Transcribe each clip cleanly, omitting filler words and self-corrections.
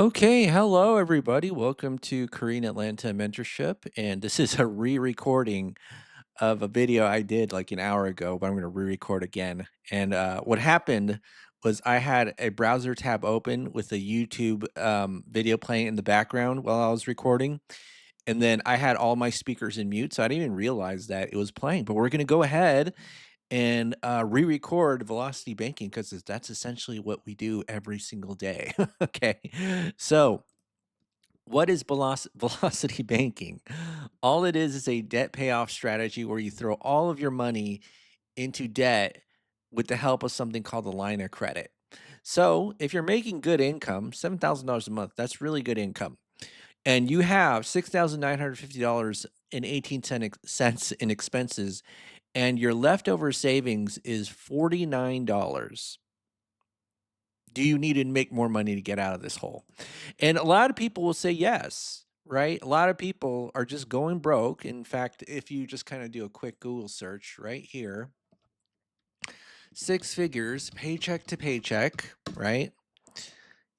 Okay, hello everybody. Welcome to Korean Atlanta Mentorship. And this is a re-recording of a video I did like an hour ago, but I'm going to re-record again. And what happened was I had a browser tab open with a YouTube video playing in the background while I was recording. And then I had all my speakers in mute, so I didn't even realize that it was playing. But we're going to go ahead and re-record velocity banking because that's essentially what we do every single day. Okay, so what is velocity banking? All it is a debt payoff strategy where you throw all of your money into debt with the help of something called a line of credit. So, if you're making good income, $7,000 a month, that's really good income. And you have $6,950 and 18 cents in expenses, and your leftover savings is $49. Do you need to make more money to get out of this hole? And a lot of people will say yes, right? A lot of people are just going broke. In fact, if you just kind of do a quick Google search right here, six figures, paycheck to paycheck, right?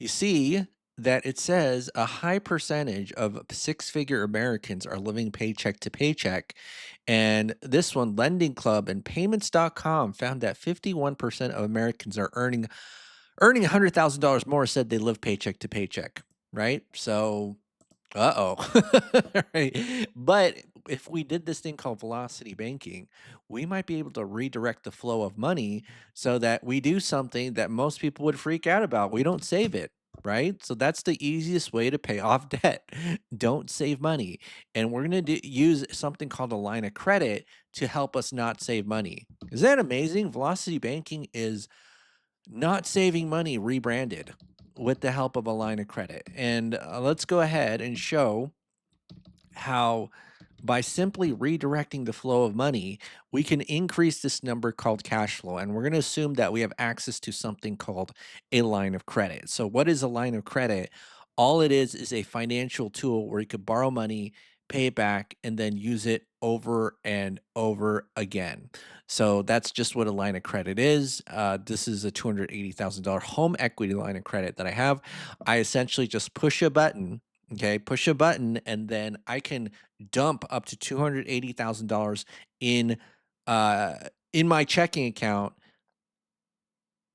You see that it says a high percentage of six-figure Americans are living paycheck to paycheck. And this one, Lending Club and payments.com found that 51% of Americans are earning $100,000 more said they live paycheck to paycheck, right? So, uh-oh. Right? But if we did this thing called velocity banking, we might be able to redirect the flow of money so that we do something that most people would freak out about. We don't save it, right? So that's the easiest way to pay off debt. Don't save money. And we're going to use something called a line of credit to help us not save money. Is that amazing? Velocity banking is not saving money rebranded with the help of a line of credit. And let's go ahead and show how by simply redirecting the flow of money, we can increase this number called cash flow. And we're going to assume that we have access to something called a line of credit. So, what is a line of credit? All it is a financial tool where you could borrow money, pay it back, and then use it over and over again. So, that's just what a line of credit is. This is a $280,000 home equity line of credit that I have. I essentially just push a button. Okay, push a button and then I can dump up to $280,000 in uh in my checking account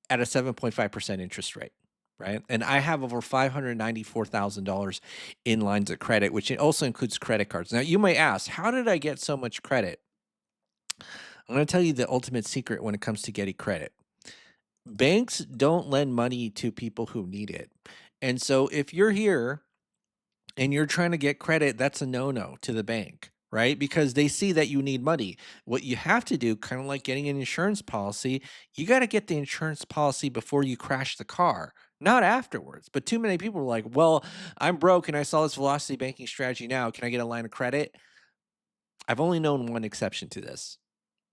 at a 7.5% interest rate, right? And I have over $594,000 in lines of credit, which it also includes credit cards. Now you may ask, how did I get so much credit? I'm going to tell you the ultimate secret when it comes to getting credit. Banks don't lend money to people who need it. And so if you're here and you're trying to get credit, that's a no-no to the bank, right? Because they see that you need money. What you have to do, kind of like getting an insurance policy, you got to get the insurance policy before you crash the car, not afterwards. But too many people are like, well, I'm broke and I saw this velocity banking strategy now. Can I get a line of credit? I've only known one exception to this,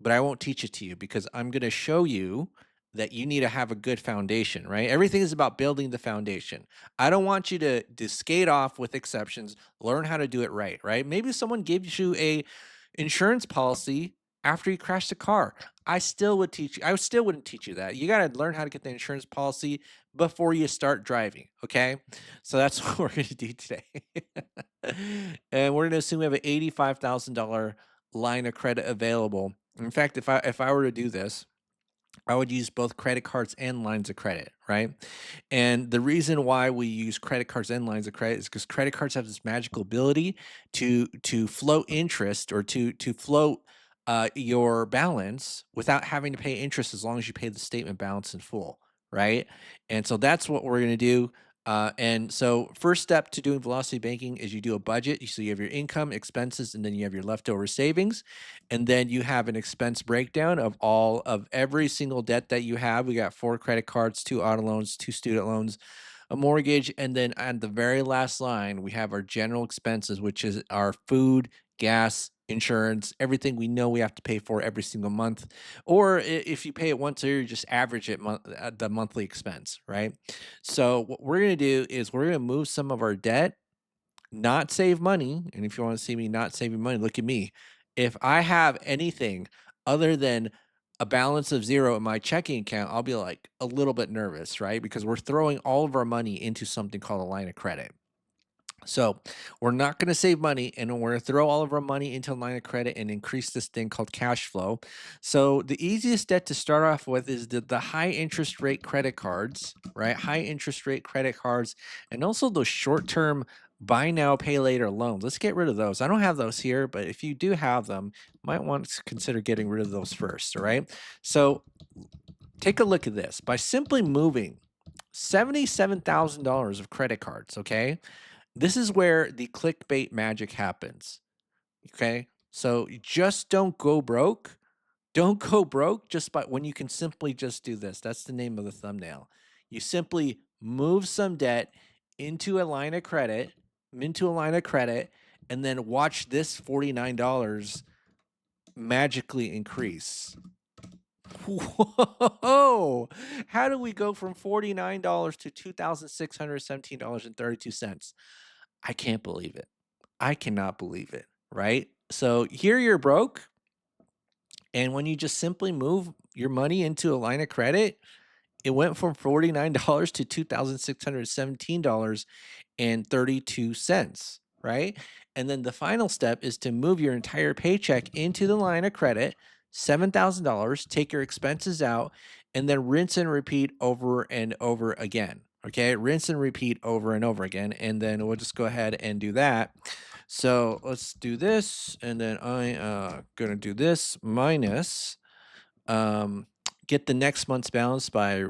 but I won't teach it to you because I'm going to show you that you need to have a good foundation, right? Everything is about building the foundation. I don't want you to skate off with exceptions. Learn how to do it right? Maybe someone gives you a insurance policy after you crashed a car. I still wouldn't teach you that. You got to learn how to get the insurance policy before you start driving, okay? So that's what we're going to do today. And we're going to assume we have an $85,000 line of credit available. In fact, if I were to do this, I would use both credit cards and lines of credit, right? And the reason why we use credit cards and lines of credit is because credit cards have this magical ability to float interest or to float your balance without having to pay interest as long as you pay the statement balance in full, right? And so that's what we're going to do. And so, first step to doing velocity banking is you do a budget. So you have your income, expenses, and then you have your leftover savings, and then you have an expense breakdown of all of every single debt that you have. We got four credit cards, two auto loans, two student loans, a mortgage, and then on the very last line, we have our general expenses, which is our food, gas, insurance, everything we know we have to pay for every single month. Or if you pay it once a year, you just average it the monthly expense, right? So what we're gonna do is we're gonna move some of our debt, not save money. And if you want to see me not saving money, look at me. If I have anything other than a balance of 0 in my checking account, I'll be, like, a little bit nervous, right? Because we're throwing all of our money into something called a line of credit. So we're not going to save money and we're going to throw all of our money into a line of credit and increase this thing called cash flow. So the easiest debt to start off with is the high interest rate credit cards, right? High interest rate credit cards and also those short term buy now, pay later loans. Let's get rid of those. I don't have those here, but if you do have them, you might want to consider getting rid of those first. All right. So take a look at this by simply moving $77,000 of credit cards. Okay, this is where the clickbait magic happens. Okay. So you just don't go broke. Don't go broke just by when you can simply just do this. That's the name of the thumbnail. You simply move some debt into a line of credit, and then watch this $49 magically increase. Whoa! How do we go from $49 to $2,617.32? I can't believe it. I cannot believe it, right? So here you're broke, and when you just simply move your money into a line of credit, it went from $49 to $2,617.32, right? And then the final step is to move your entire paycheck into the line of credit, $7,000, take your expenses out, and then rinse and repeat over and over again. Okay, rinse and repeat over and over again. And then we'll just go ahead and do that. So let's do this. And then gonna do this minus um, get the next month's balance by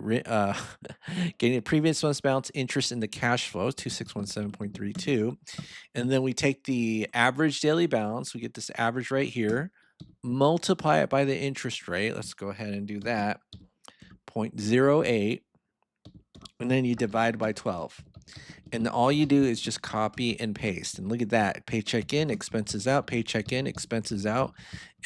getting the previous month's balance interest in the cash flow, 2617.32. And then we take the average daily balance. We get this average right here, multiply it by the interest rate. Let's go ahead and do that, 0.08. And then you divide by 12. And all you do is just copy and paste. And look at that, paycheck in, expenses out, paycheck in, expenses out.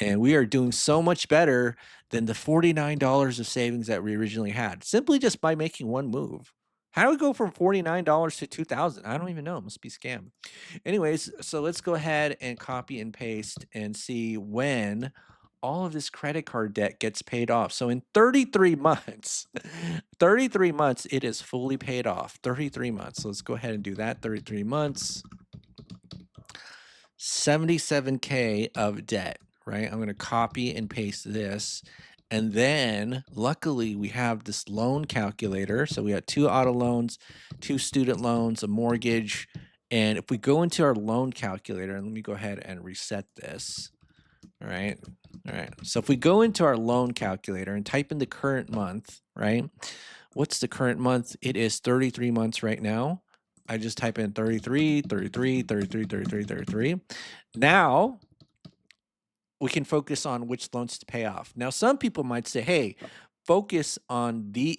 And we are doing so much better than the $49 of savings that we originally had, simply just by making one move. How do we go from $49 to 2000? I don't even know. It must be scam. Anyways, so let's go ahead and copy and paste and see when all of this credit card debt gets paid off. So in 33 months, 33 months, it is fully paid off. 33 months. So let's go ahead and do that. 33 months, 77K of debt, right? I'm going to copy and paste this. And then luckily we have this loan calculator. So we have 2 auto loans, 2 student loans, a mortgage. And if we go into our loan calculator, and let me go ahead and reset this. All right. All right. So if we go into our loan calculator and type in the current month, right? What's the current month? It is 33 months right now. I just type in 33, 33, 33, 33, 33. Now we can focus on which loans to pay off. Now, some people might say, hey, focus on the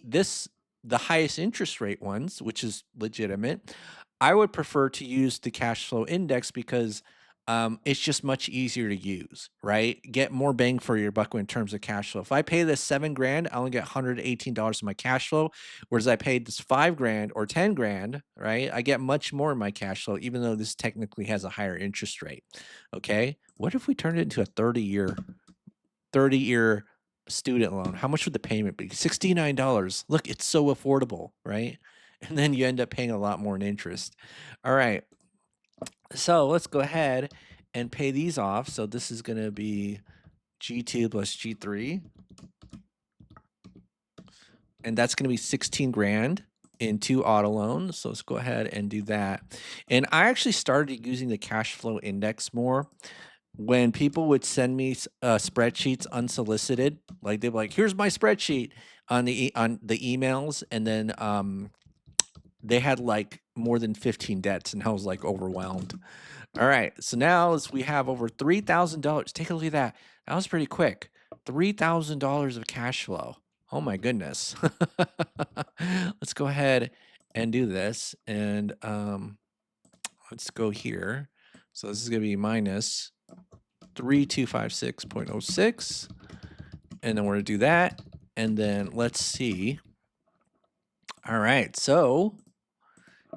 highest interest rate ones, which is legitimate. I would prefer to use the cash flow index because it's just much easier to use, right? Get more bang for your buck in terms of cash flow. If I pay this 7 grand, I only get $118 in my cash flow. Whereas I paid this 5 grand or 10 grand, right? I get much more in my cash flow, even though this technically has a higher interest rate. Okay. What if we turned it into a 30-year student loan? How much would the payment be? $69. Look, it's so affordable, right? And then you end up paying a lot more in interest. All right. So let's go ahead and pay these off. So this is going to be G2 plus G3. And that's going to be 16 grand in 2 auto loans. So let's go ahead and do that. And I actually started using the cash flow index more when people would send me spreadsheets unsolicited. Like they'd be like, here's my spreadsheet on the emails. And then they had like more than 15 debts and I was like overwhelmed. All right. So now as we have over $3,000. Take a look at that. That was pretty quick. $3,000 of cash flow. Oh my goodness. Let's go ahead and do this. And let's go here. So this is going to be minus 3256.06. And then we're going to do that. And then let's see. All right. So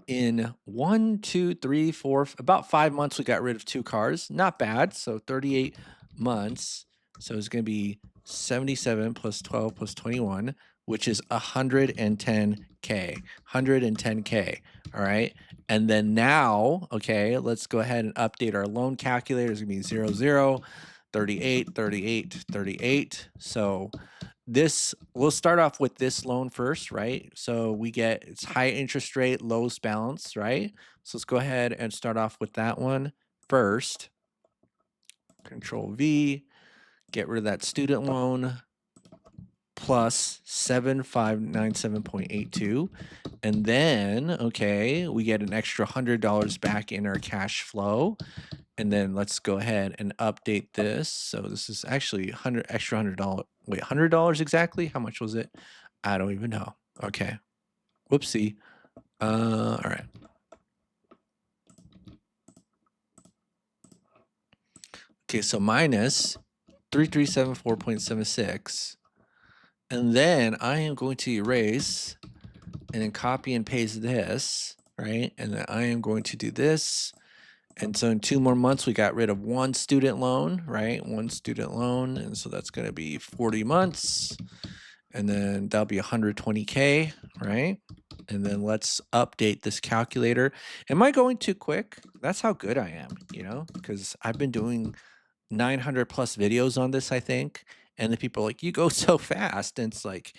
in 1, 2, 3, 4, about 5 months, we got rid of 2 cars. Not bad. So 38 months. So it's going to be 77 plus 12 plus 21, which is 110K. 110K. All right. And then now, okay, let's go ahead and update our loan calculator. It's gonna be 00, 38, 38, 38. So this, we'll start off with this loan first, right? So we get it's high interest rate, lowest balance, right? So let's go ahead and start off with that one first. Control V, get rid of that student loan plus 7597.82. And then, okay, we get an extra $100 back in our cash flow. And then let's go ahead and update this. So this is actually $100. Wait, $100 exactly? How much was it? I don't even know. Okay. Whoopsie. All right. Okay, so minus 3374.76. And then I am going to erase and then copy and paste this, right? And then I am going to do this. And so in 2 more months, we got rid of one student loan, right? One student loan. And so that's going to be 40 months. And then that'll be 120K, right? And then let's update this calculator. Am I going too quick? That's how good I am, because I've been doing 900 plus videos on this, I think. And the people are like, you go so fast. And it's like,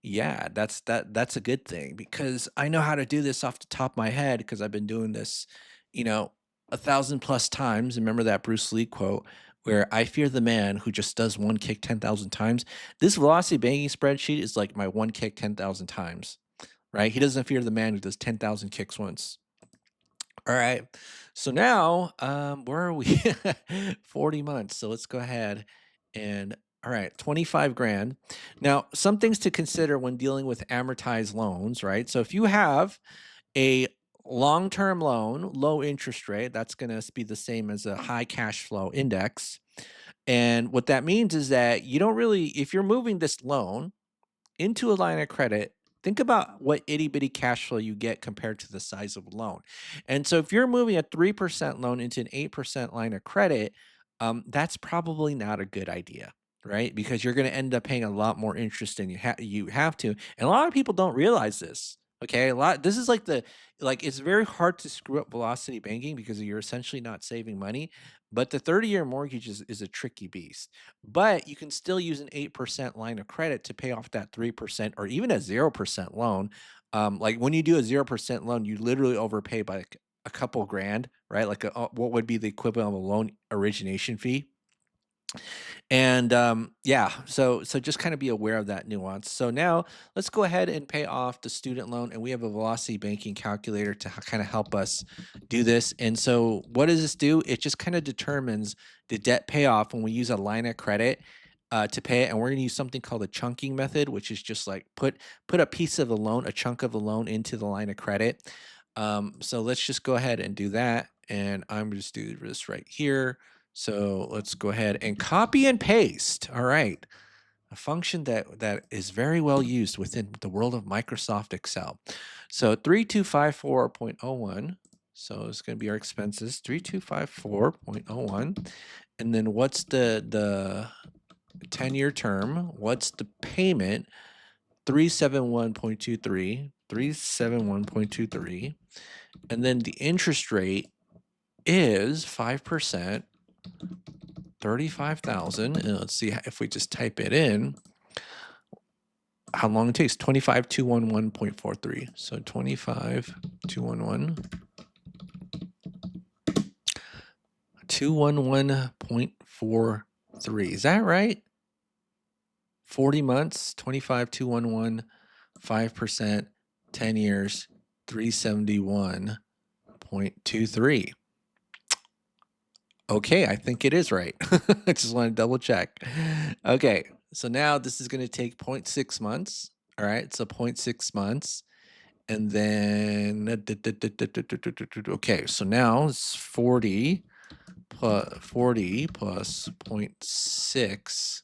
yeah, that's a good thing because I know how to do this off the top of my head because I've been doing this, you know, 1,000 plus times. Remember that Bruce Lee quote where I fear the man who just does one kick 10,000 times. This velocity banking spreadsheet is like my one kick 10,000 times, right? He doesn't fear the man who does 10,000 kicks once. All right. So now, where are we? 40 months. So let's go ahead and all right, 25 grand. Now, some things to consider when dealing with amortized loans, right? So if you have a long-term loan, low interest rate, that's going to be the same as a high cash flow index. And what that means is that you don't really, if you're moving this loan into a line of credit, think about what itty bitty cash flow you get compared to the size of a loan. And so if you're moving a 3% loan into an 8% line of credit, that's probably not a good idea. Right, because you're going to end up paying a lot more interest than you have to, and a lot of people don't realize this. Okay, a lot. This is like it's very hard to screw up velocity banking because you're essentially not saving money. But the 30-year mortgage is a tricky beast. But you can still use an 8% line of credit to pay off that 3% or even a 0% loan. Like when you do a 0% loan, you literally overpay by like a couple grand, right? Like what would be the equivalent of a loan origination fee. And yeah, so just kind of be aware of that nuance. So now let's go ahead and pay off the student loan, and we have a velocity banking calculator to kind of help us do this. And so what does this do? It just kind of determines the debt payoff when we use a line of credit to pay it, and we're going to use something called a chunking method, which is just like put a piece of the loan, a chunk of the loan into the line of credit. So let's just go ahead and do that, and I'm just do this right here. So let's go ahead and copy and paste. All right. A function that is very well used within the world of Microsoft Excel. So 3254.01. So it's going to be our expenses, 3254.01. And then what's the 10-year term? What's the payment? 371.23. 371.23. And then the interest rate is 5%. 35,000, and let's see if we just type it in, how long it takes. 25211.43. So 25211 211.43. Is that right? 40 months, 25211, 5%, 10 years, 371.23. Okay, I think it is right. I just want to double check. Okay, so now this is going to take 0.6 months. All right, so 0.6 months. And then, okay, so now it's 40 plus 0.6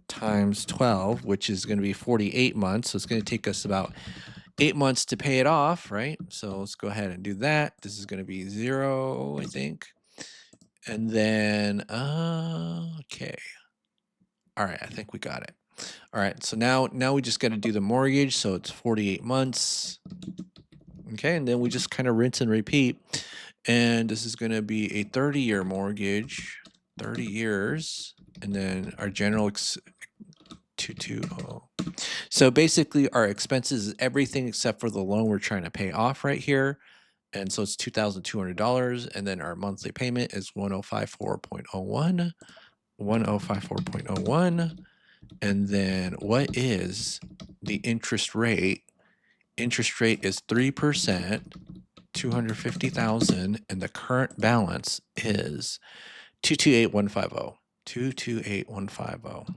times 12, which is going to be 48 months. So it's going to take us about 8 months to pay it off, right? So let's go ahead and do that. This is going to be 0, I think. And then, okay. All right, I think we got it. All right, so now we just got to do the mortgage, so it's 48 months. Okay, and then we just kind of rinse and repeat. And this is going to be a 30-year mortgage, 30 years, and then our general 220. So basically our expenses is everything except for the loan we're trying to pay off right here. And so it's $2,200, and then our monthly payment is 1054.01, 1054.01. And then what is the interest rate? Interest rate is 3%, 250,000, and the current balance is 228150. 228150.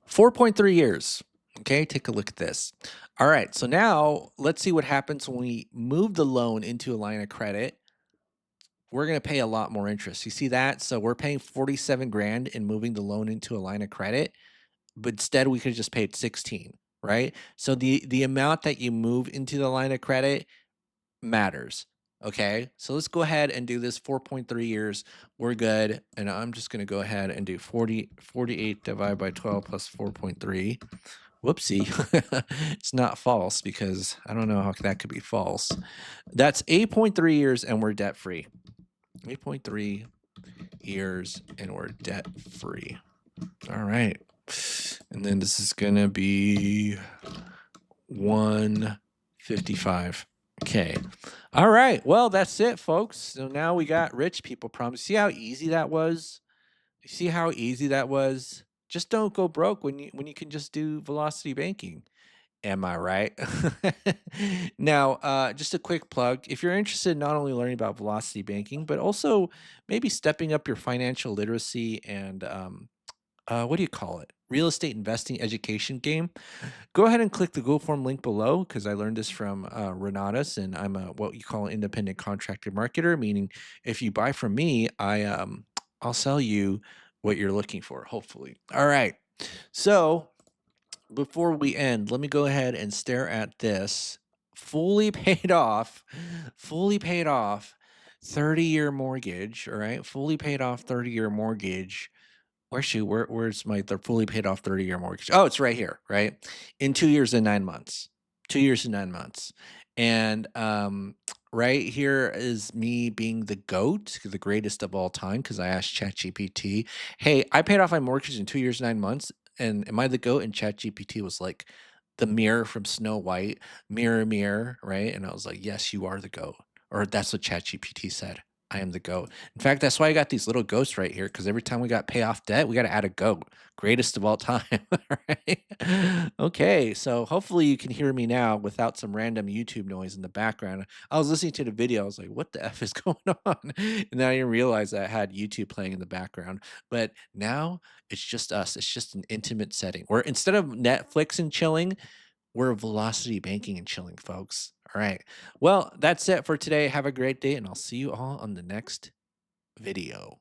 4.3 years. Okay, take a look at this. All right, so now let's see what happens when we move the loan into a line of credit. We're going to pay a lot more interest. You see that? So we're paying 47 grand in moving the loan into a line of credit, but instead we could just pay 16, right? So the amount that you move into the line of credit matters. Okay, so let's go ahead and do this 4.3 years. We're good. And I'm just going to go ahead and do 48 divided by 12 plus 4.3. Whoopsie. It's not false because I don't know how that could be false. That's 8.3 years and we're debt free. 8.3 years and we're debt free. All right. And then this is going to be 155. Okay. All right. Well, that's it, folks. So now we got rich people problems. See how easy that was? You see how easy that was? Just don't go broke when you can just do velocity banking. Am I right? Now, just a quick plug. If you're interested in not only learning about velocity banking, but also maybe stepping up your financial literacy and what do you call it? Real estate investing education game. Go ahead and click the Go form link below because I learned this from Renatus, and I'm a what you call an independent contractor marketer. Meaning, if you buy from me, I'll sell you what you're looking for. Hopefully, all right. So before we end, let me go ahead and stare at this fully fully paid off 30-year mortgage. All right, fully paid off 30-year mortgage. Where's my the fully paid off 30-year mortgage? Oh, it's right here, right? In 2 years and 9 months. 2 years and 9 months. And right here is me being the GOAT, the greatest of all time, because I asked ChatGPT, hey, I paid off my mortgage in 2 years, 9 months. And am I the GOAT? And ChatGPT was like, the mirror from Snow White, mirror, mirror, right? And I was like, yes, you are the GOAT. Or that's what ChatGPT said. I am the GOAT. In fact, that's why I got these little ghosts right here, because every time we got pay off debt, we got to add a goat. Greatest of all time. Right? Okay, so hopefully you can hear me now without some random YouTube noise in the background. I was listening to the video. I was like, what the F is going on? And then I didn't realize I had YouTube playing in the background. But now it's just us. It's just an intimate setting where instead of Netflix and chilling, we're velocity banking and chilling, folks. All right. Well, that's it for today. Have a great day, and I'll see you all on the next video.